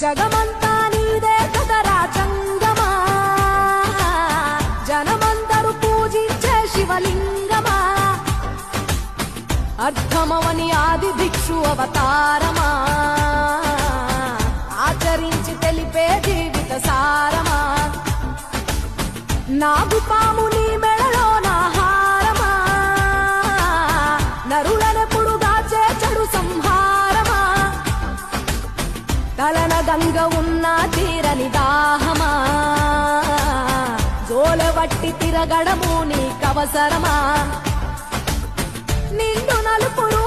జగమంతా నీదే కదరా చంగమా, జనమందరూ పూజించే శివలింగమా, అర్థమవని ఆది భిక్షు అవతారమా, ఆచరించి తెలిపే జీవిత సారమా, నాగుపాము నీ మెడలో నా హారమా, నరులనెప్పుడు గాచే చెడు సంహారమా, తలన గంగ ఉన్న తీరని దాహమా, జోలవట్టి తిరగడము నీకవసరమా, నిండు నలుపురు